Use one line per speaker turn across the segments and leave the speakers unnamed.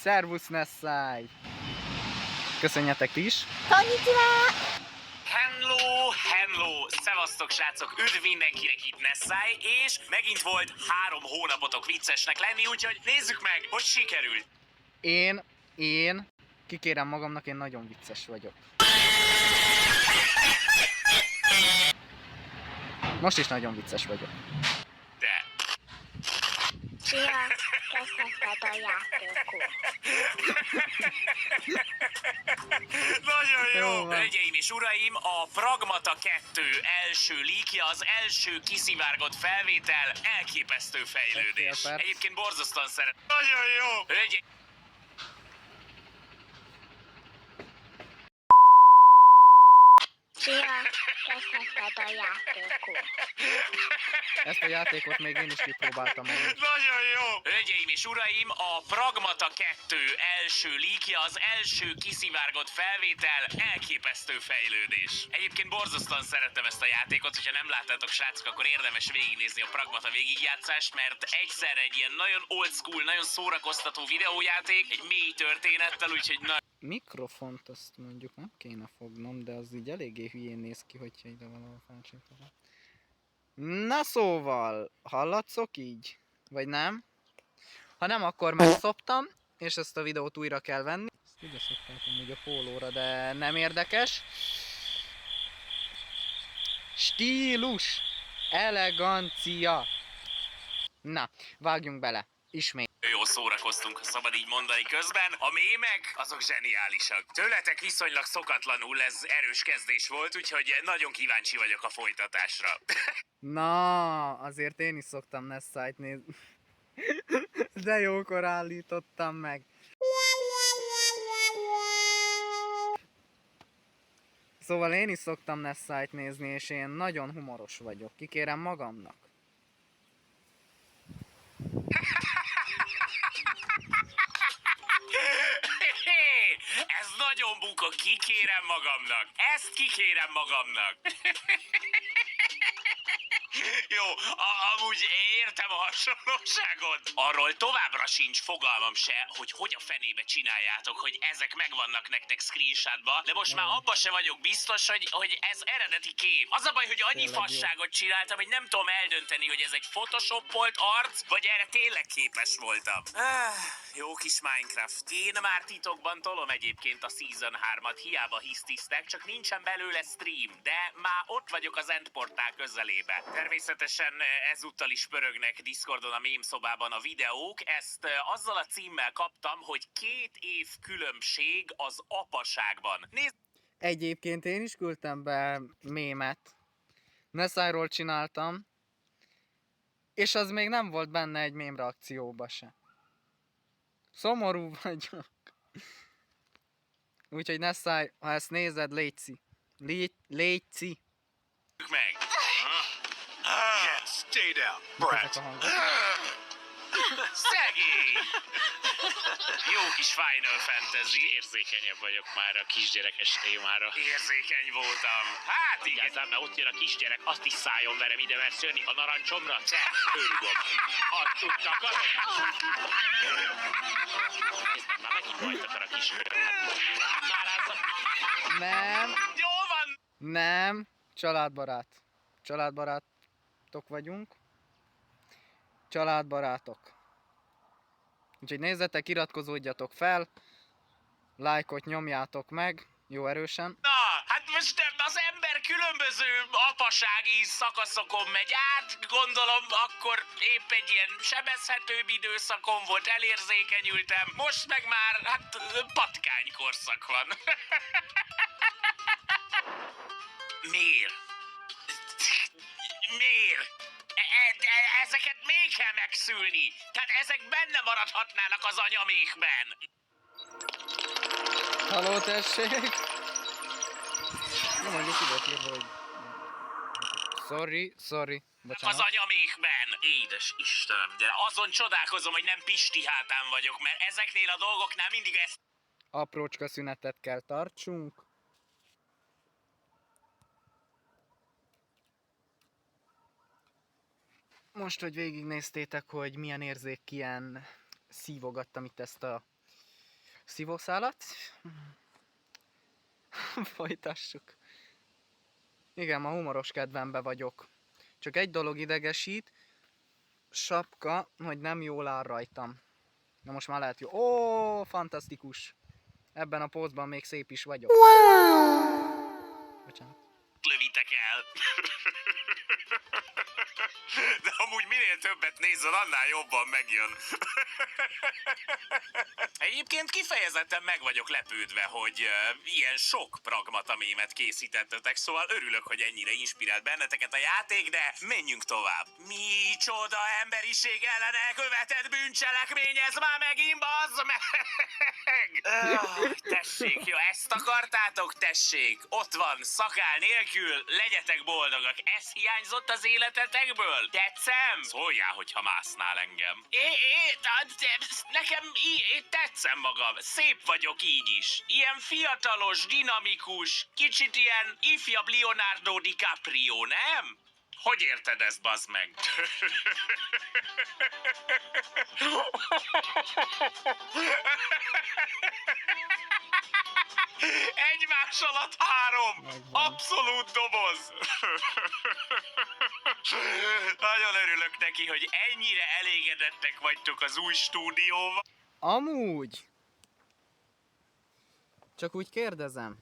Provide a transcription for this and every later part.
Szervusz Nessai! Köszönjetek ti is!
Konnichiwa!
Hello! Szevasztok srácok, üdv mindenkinek itt Nessai, és megint volt 3 hónapotok viccesnek lenni, úgyhogy nézzük meg, hogy sikerült.
Én kikérem magamnak, én nagyon vicces vagyok. Most is nagyon vicces vagyok.
De...
Szia! Kezdheted a játékot.
Nagyon
Jó
jó!
van.
Hölgyeim és uraim, a Pragmata 2 első leakja, az első kiszivárgott felvétel, elképesztő fejlődés.
Egy fél perc.
Egyébként borzasztóan szeret. Nagyon jó! Hölgyeim...
Szia! Kezdheted a játékot.
Ezt a játékot még én is kipróbáltam amúgy.
Nagyon jó! Hölgyeim és uraim, a Pragmata 2 első leakja, az első kiszivárgott felvétel, elképesztő fejlődés. Egyébként borzasztóan szeretem ezt a játékot, hogyha nem láttátok srácok, akkor érdemes végignézni a Pragmata végigjátszást, mert egyszerre egy ilyen nagyon old school, nagyon szórakoztató videójáték, egy mély történettel, úgyhogy
Mikrofont azt mondjuk nem kéne fognom, de az így eléggé hülyén néz ki, hogyha ide valahol felcsípolom. Na szóval, hallatszok így? Vagy nem? Ha nem, akkor megszoptam, és ezt a videót újra kell venni. Ezt ide szokták amúgy a pólóra, de nem érdekes. Stílus! Elegancia! Na, vágjunk bele. Ismét.
jól szórakoztunk, ha szabad így mondani közben. A mémek, azok zseniálisak. Tőletek viszonylag szokatlanul ez erős kezdés volt, úgyhogy nagyon kíváncsi vagyok a folytatásra.
Na, azért én is szoktam Nessai-t nézni. De jókor állítottam meg. Szóval én is szoktam Nessai-t nézni, és én nagyon humoros vagyok. Kikérem magamnak.
Ez nagyon buka, kikérem magamnak. Ezt kikérem magamnak. Jó, amúgy értem a hasonlóságot. Arról továbbra sincs fogalmam se, hogy a fenébe csináljátok, hogy ezek megvannak nektek screenshotba, de most már abban se vagyok biztos, hogy ez eredeti kép. Az a baj, hogy annyi
Tényleg jó.
fasságot csináltam, hogy nem tudom eldönteni, hogy ez egy photoshopolt arc, vagy erre tényleg képes voltam. Jó kis Minecraft. Én már titokban tolom egyébként a Season 3-at, hiába hisztisztek, csak nincsen belőle stream, de már ott vagyok az endportál közelébe. Természetesen ezúttal is pörögnek Discordon a mém szobában a videók, ezt azzal a címmel kaptam, hogy 2 év különbség az apaságban. Nézd!
Egyébként én is küldtem be mémet. Nessai-ról csináltam. És az még nem volt benne egy mém reakcióba se. Szomorú vagyok. Úgyhogy Nessai, ha ezt nézed, létszi. Létszi.
meg!
Yeah, stay down,
Ezek
brat.
a hangok.
Szegény! Jó kis Final Fantasy.
Érzékenyebb vagyok már a kisgyerekes témára.
Érzékeny voltam. Hát igen.
Egyáltalán, mert ott jön a kisgyerek, azt is szálljon velem ide, mert jönni a narancsomra, te, őrugom. Azt tudta, akarod? Nézd meg, már megint bajt akar a kiskör. Már átszak.
Nem,
Jó van!
nem. Családbarát. Családbarátok vagyunk. Családbarátok. Úgyhogy nézzetek, iratkozódjatok fel. Lájkot nyomjátok meg. Jó erősen.
Na, hát most az ember különböző apasági szakaszokon megy át, gondolom akkor épp egy ilyen sebezhetőbb időszakon volt, elérzékenyültem, most meg már, hát patkány korszak van. Miért? Miért? Ezeket még kell megszülni. Tehát ezek benne maradhatnának az anyamékben.
Halló, tessék! Nem mondjuk ide írva, hogy... Sorry.
Az
Bocsánat.
anyamékben. Édes Istenem, de azon csodálkozom, hogy nem Pisti hátán vagyok, mert ezeknél a dolgoknál mindig ezt...
Aprócska szünetet kell tartsunk. Most, hogy végignéztétek, hogy milyen érzékien szívogattam itt ezt a Szívószálat? Folytassuk. Igen, ma humoros kedvembe vagyok. Csak egy dolog idegesít, sapka, hogy nem jól áll rajtam. Na most már lehet jó. Ó, fantasztikus! Ebben a pózban még szép is vagyok. Bocsánat.
Lövitek el. De amúgy minél többet nézel, annál jobban megjön. Egyébként kifejezetten meg vagyok lepődve, hogy ilyen sok pragmata mémet készítettetek, szóval örülök, hogy ennyire inspirált benneteket a játék, de menjünk tovább. Micsoda emberiség ellen elkövetett bűncselekmény, ez már megint bazd meg! Tessék, jó, ezt akartátok? Tessék, ott van, szakál nélkül, legyetek boldogak. Ez hiányzott az életetekből? Tetszem? Szóljál, hogyha másznál engem. Nekem tetszem magam, szép vagyok így is. Ilyen fiatalos, dinamikus, kicsit ilyen ifjabb Leonardo DiCaprio, nem? Hogy érted ezt, bazd meg? Egymás alatt 3! Abszolút doboz! Nagyon örülök neki, hogy ennyire elégedettek vagytok az új stúdióval.
Amúgy! Csak úgy kérdezem.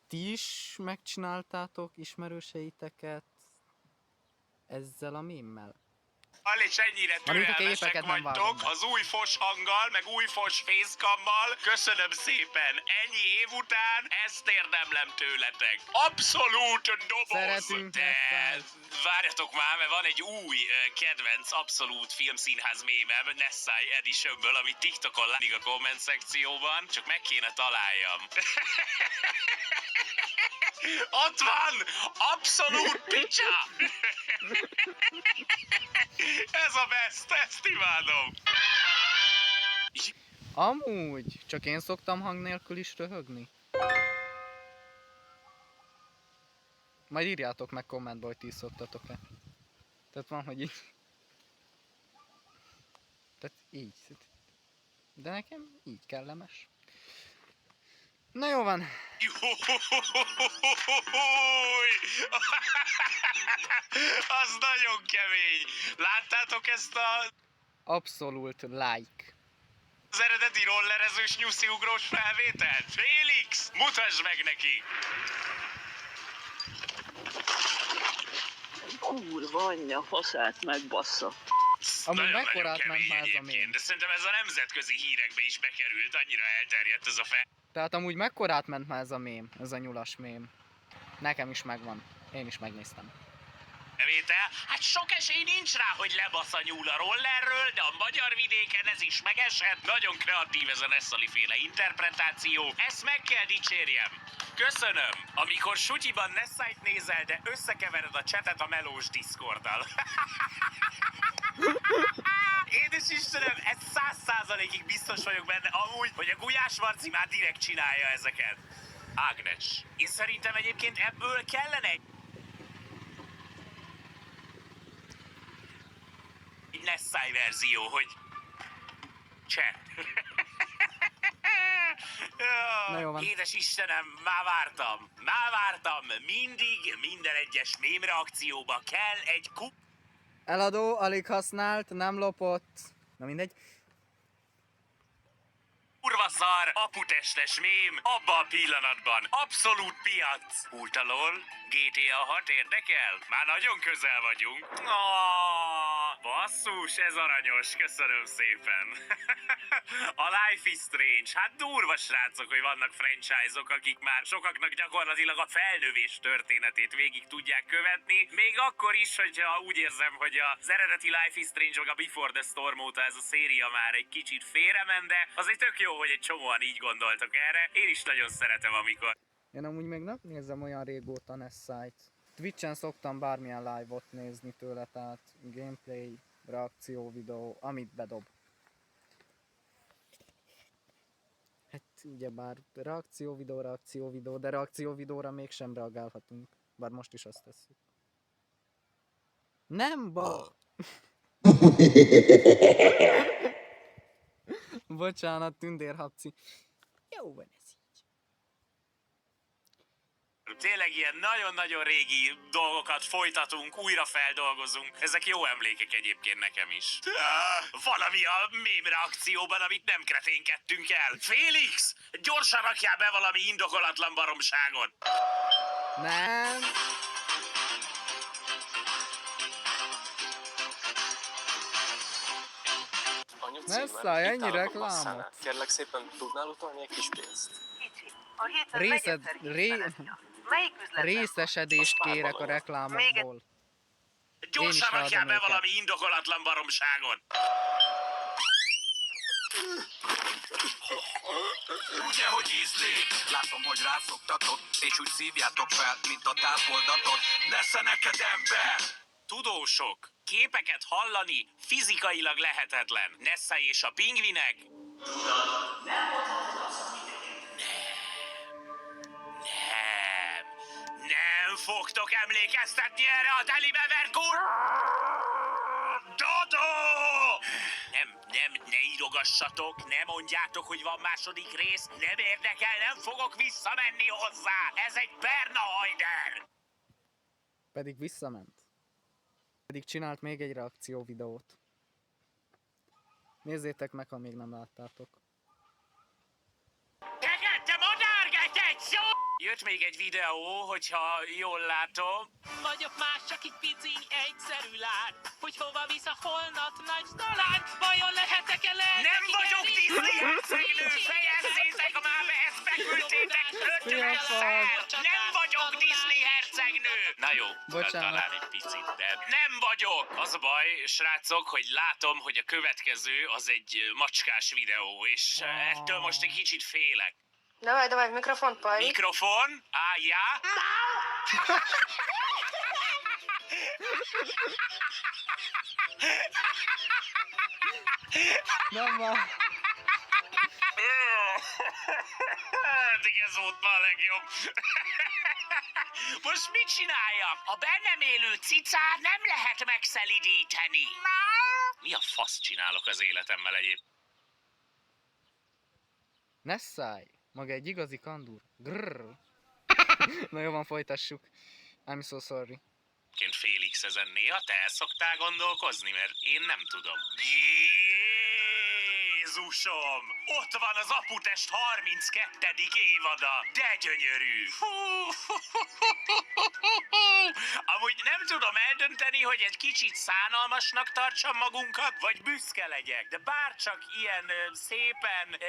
Ti is megcsináltátok ismerőseiteket ezzel a mémmel?
És ennyire
Amikor
türelmesek
képeket nem vágom
vagytok
be.
az új fos hanggal, meg új fos fészkammal. Köszönöm szépen. Ennyi év után ezt érdemlem tőletek. Abszolút doboz.
Szeretünk,
De
Nessai.
várjatok már, mert van egy új kedvenc abszolút filmszínház mémem, Nessai Editionből, amit TikTokon látszik a komment szekcióban. Csak meg kéne találjam. Ott van! Abszolút picsa! Ez a best, ezt imádom!
Amúgy! Csak én szoktam hang nélkül is röhögni. Majd írjátok meg kommentbe, hogy ti is szoktatok-e. Tehát van, hogy így. Tehát így. De nekem így kellemes. Na jó van.
Az nagyon kemény. Láttátok ezt
Abszolút like.
az eredeti rollerezős nyusziugrós felvételt? Félix, mutasd meg neki!
Kurva anyja, faszát megbassza.
Amúgy
Nagyon-nagyon
mekkorát
kemény
ment már ez a
egyébként,
mém?
de szerintem ez a nemzetközi hírekbe is bekerült, annyira elterjedt ez a
Tehát amúgy mekkorát ment már ez a mém? Ez a nyulas mém. Nekem is megvan. Én is megnéztem.
felvétel. Hát sok esély nincs rá, hogy lebasz a nyúl a rollerről, de a magyar vidéken ez is megesett. Nagyon kreatív ez a Nessali féle interpretáció. Ezt meg kell dicsérjem. Köszönöm. Amikor sutyiban Nessait nézel, de összekevered a csetet a melós Discorddal. Édes Istenem, ez 100%-ig biztos vagyok benne amúgy, hogy a Gulyás Marci már direkt csinálja ezeket. Ágnes. Én szerintem egyébként ebből kellene egy Nessai verzió, hogy cseh.
Na jó van.
Édes Istenem, már vártam. Mindig, minden egyes mém reakcióba kell egy
Eladó, alig használt, nem lopott. Na mindegy.
kurva szar, aputestes mém, abba a pillanatban. Abszolút piac. Ultalol, GTA 6 érdekel? Már nagyon közel vagyunk. Oh, basszus, ez aranyos, köszönöm szépen. A Life is Strange, hát durva srácok, hogy vannak franchise-ok, akik már sokaknak gyakorlatilag a felnövés történetét végig tudják követni. Még akkor is, hogyha úgy érzem, hogy az eredeti Life is Strange meg a Before the Storm óta ez a széria már egy kicsit félrement, de azért tök jó, hogy egy csomóan így gondoltak erre. Én is nagyon szeretem, amikor
Én amúgy még nem nézem olyan régóta Nessai-t. Twitch-en szoktam bármilyen live-ot nézni tőle, tehát gameplay, reakció videó, amit bedob. Hát ugyebár reakció videó, de reakció videóra mégsem reagálhatunk. Bár most is azt tesszük. Nem Bocsánat, tündérhabci. Jó van ez így.
Tényleg ilyen nagyon-nagyon régi dolgokat folytatunk, újra feldolgozunk. Ezek jó emlékek egyébként nekem is. Valami a mém reakcióban, amit nem kreténkedtünk el. Félix, gyorsan rakjál be valami indokolatlan baromságot.
Nem.
Anyu
Ne
címen,
szállj,
itt
ennyi
állok a
reklámot.
masszánál. Kérlek szépen, tudnál utalni egy kis pénzt?
A héten
Részed,
negyedszer
ré,
hívtál. Melyik üzletben?
részesedést
Most
kérek a
párban
reklámokból.
Gyorsan
ráadom
rakjál be
őket.
valami indokolatlan baromságot.
Ugye, hogy ízli? Látom, hogy rászoktatott, és úgy szívjátok fel, mint a tápoldatot. Nesze neked ember!
Tudósok, képeket hallani fizikailag lehetetlen. Nessa és a pingvinek? Nem fogtok emlékeztetni erre a telibe vert kur... Dodo! Ne írogassatok, ne mondjátok, hogy van második rész, nem érdekel, nem fogok visszamenni hozzá. Ez egy Berna Hajder!
Pedig visszament. Pedig csinált még egy reakció videót. Nézzétek meg, ha még nem láttátok.
Te madárgát egy szó! Jött még egy videó, hogyha jól látom.
Vagyok más, csak egy pici, egyszerű lány. Hogy hova visz a holnap nagy talán? Vajon lehetek-e
Nem vagyok Disney hercegnő, fejezzétek már be, ezt beküldtétek 50-szer! Nem vagyok Disney hercegnő! Na jó,
Bocsánat.
talán egy picit, de nem vagyok! Az a baj, srácok, hogy látom, hogy a következő az egy macskás videó, és ettől most egy kicsit félek.
Давай, микрофон, парень.
Mikrofon? Ja?
Nem már.
Eddig ez volt már a legjobb. Most mit csináljak? A bennem élő cicát nem lehet megszelidíteni. Mi a fasz csinálok az életemmel egyébként?
Ne szállj! Maga egy igazi kandur. Grrr. Na jó van, folytassuk. I'm so sorry.
Félix, ezen néha te el szoktál gondolkozni, mert én nem tudom. Jézusom! Ott van az Aputest 32. évada! De gyönyörű! Amúgy nem tudom eldönteni, hogy egy kicsit szánalmasnak tartsam magunkat, vagy büszke legyek, de bárcsak ilyen szépen...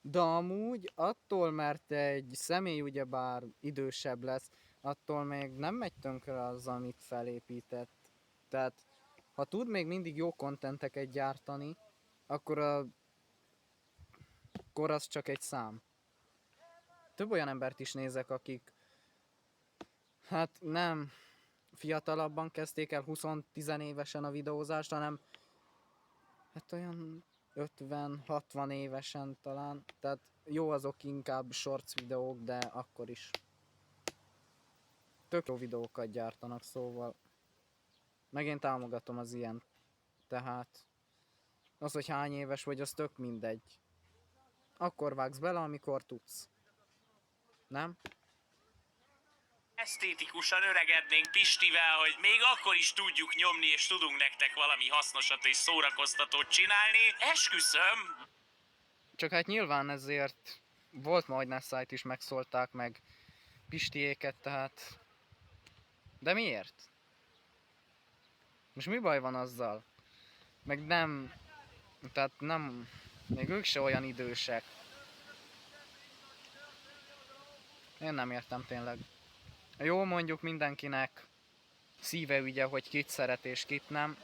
De amúgy attól, mert egy személy ugyebár idősebb lesz, attól még nem megy tönkre az, amit felépített. Tehát, ha tud még mindig jó kontenteket gyártani, akkor az csak egy szám. Több olyan embert is nézek, akik hát nem fiatalabban kezdték el 20-10 évesen a videózást, hanem hát olyan 50-60 évesen talán. Tehát jó azok inkább shorts videók, de akkor is tök jó videókat gyártanak, szóval meg én támogatom az ilyen. Tehát az, hogy hány éves vagy, az tök mindegy. Akkor vágsz bele, amikor tudsz. Nem?
Esztétikusan öregednénk Pistivel, hogy még akkor is tudjuk nyomni, és tudunk nektek valami hasznosat és szórakoztatót csinálni. Esküszöm!
Csak hát nyilván ezért volt majd Nessait is megszólták, meg Pistiéket, tehát... De miért? Most mi baj van azzal? Meg nem... Tehát nem... Még ők se olyan idősek. Én nem értem tényleg. Jó, mondjuk mindenkinek szíve ügye, hogy kit szeret és kit nem.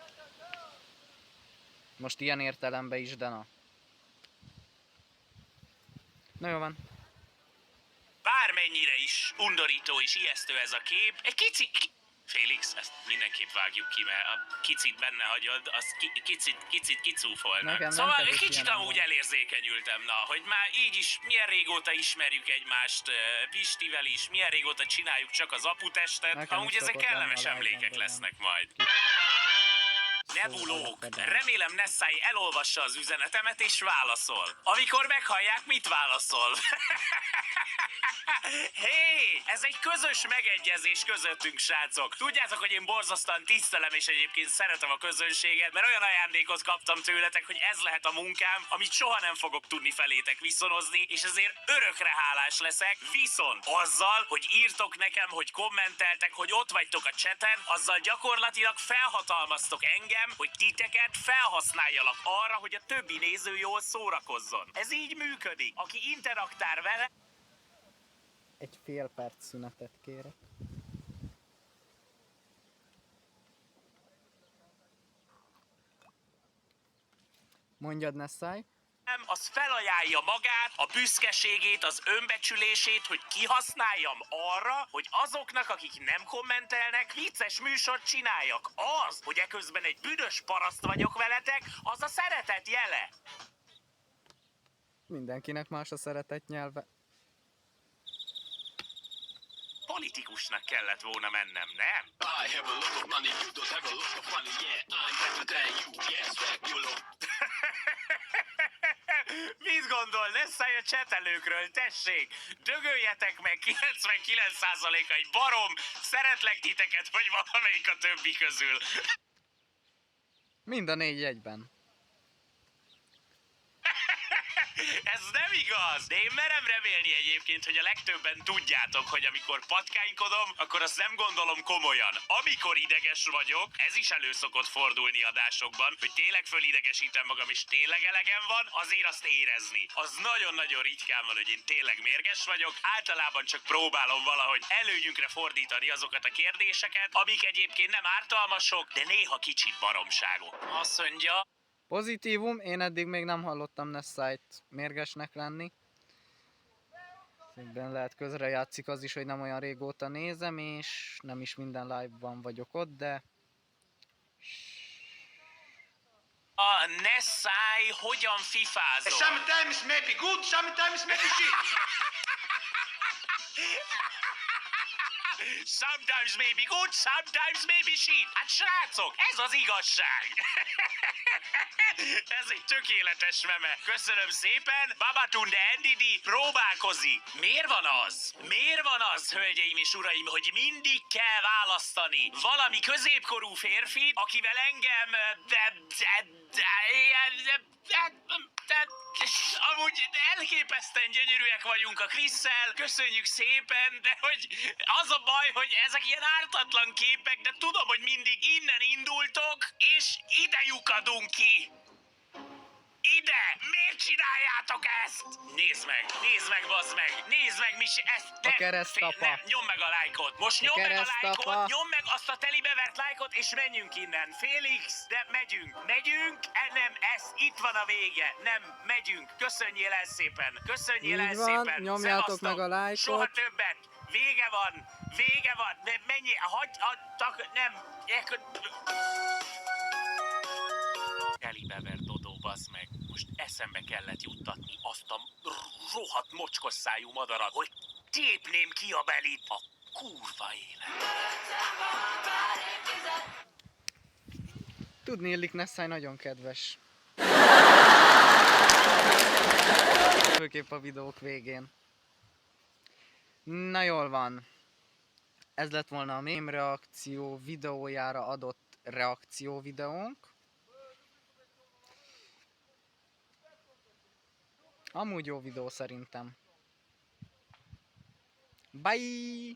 Most ilyen értelemben is, de na. Na jó van.
Bármennyire is undorító és ijesztő ez a kép, egy Félix, ezt mindenképp vágjuk ki, mert a kicsit benne hagyod, az kicsit kicúfolnak.
Nekem nem
Szóval
kevés
egy kicsit
ilyenem
amúgy
van.
elérzékenyültem, na, hogy már így is milyen régóta ismerjük egymást Pistivel is, milyen régóta csináljuk csak az Aputestet,
Nekem
amúgy
is
ezek
szokott lenni
kellemes
a
emlékek
live-ben,
lesznek majd. Nebulók, remélem Nessai elolvassa az üzenetemet és válaszol. Amikor meghallják, mit válaszol? Hé, ez egy közös megegyezés közöttünk, srácok. Tudjátok, hogy én borzasztóan tisztelem és egyébként szeretem a közönséget, mert olyan ajándékot kaptam tőletek, hogy ez lehet a munkám, amit soha nem fogok tudni felétek viszonozni, és ezért örökre hálás leszek. Viszont azzal, hogy írtok nekem, hogy kommenteltek, hogy ott vagytok a chaten, azzal gyakorlatilag felhatalmaztok engem, hogy titeket felhasználjalak arra, hogy a többi néző jól szórakozzon. Ez így működik. Aki interaktál vele,
Egy fél perc szünetet kérek. Mondjad, Nessai.
az felajánlja magát, a büszkeségét, az önbecsülését, hogy kihasználjam arra, hogy azoknak, akik nem kommentelnek, vicces műsort csináljak. Az, hogy eközben egy büdös paraszt vagyok veletek, az a szeretet jele.
Mindenkinek más a szeretett nyelve.
Politikusnak kellett volna mennem, nem? Mit gondol, Nessai a csetelőkről, tessék! Dögöljetek meg, 99%-a egy barom, szeretlek titeket, vagy valamelyik a többi közül.
Mind a 4 egyben.
Ez nem igaz, de én merem remélni egyébként, hogy a legtöbben tudjátok, hogy amikor patkánykodom, akkor azt nem gondolom komolyan. Amikor ideges vagyok, ez is elő szokott fordulni adásokban, hogy tényleg fölidegesítem magam és tényleg elegem van, azért azt érezni. Az nagyon-nagyon ritkán van, hogy én tényleg mérges vagyok, általában csak próbálom valahogy előnyünkre fordítani azokat a kérdéseket, amik egyébként nem ártalmasok, de néha kicsit baromságok. Azt mondja...
Pozitívum, én eddig még nem hallottam Nessait mérgesnek lenni. Ebben lehet közrejátszik az is, hogy nem olyan régóta nézem, és nem is minden live-ban vagyok ott, de...
A Nessai hogyan fifázol?
Sometimes maybe good, sometimes maybe shit.
Sometimes maybe good, sometimes maybe shit. Hát srácok, ez az igazság. Ez egy tökéletes meme. Köszönöm szépen. Babatunde Ndidi próbálkozik. Miért van az? Miért van az, hölgyeim és uraim, hogy mindig kell választani valami középkorú férfit, akivel engem... Amúgy elképesztően gyönyörűek vagyunk a Krisszel, köszönjük szépen, de hogy az a baj, hogy ezek ilyen ártatlan képek, de tudom, hogy mindig innen indultok, és ide lyukadunk ki. Ide! Miért csináljátok ezt? Nézd meg, bazd meg! Nézd meg, Misi, ezt
A keresztapa.
nyomd meg a lájkot! Most nyomd meg a lájkot, nyomd meg azt a telibevert lájkot, és menjünk innen. Félix, de megyünk. Megyünk? Nem, ez itt van a vége. Nem, megyünk. Köszönjél el szépen. Köszönjél el
Így van,
szépen.
nyomjátok
Szevasztok.
meg a lájkot.
Soha többet. Vége van. Vége van. Menjél, nem. Telibevert Dodó, bazd meg. Most eszembe kellett juttatni azt a rohadt mocskos szájú madarat, hogy tépném ki a belit a kurva élet.
Tudnélik, Nessai nagyon kedves. Főképp a videók végén. Na jól van. Ez lett volna a mém reakció videójára adott reakció videónk. Amúgy jó videó szerintem. Bye!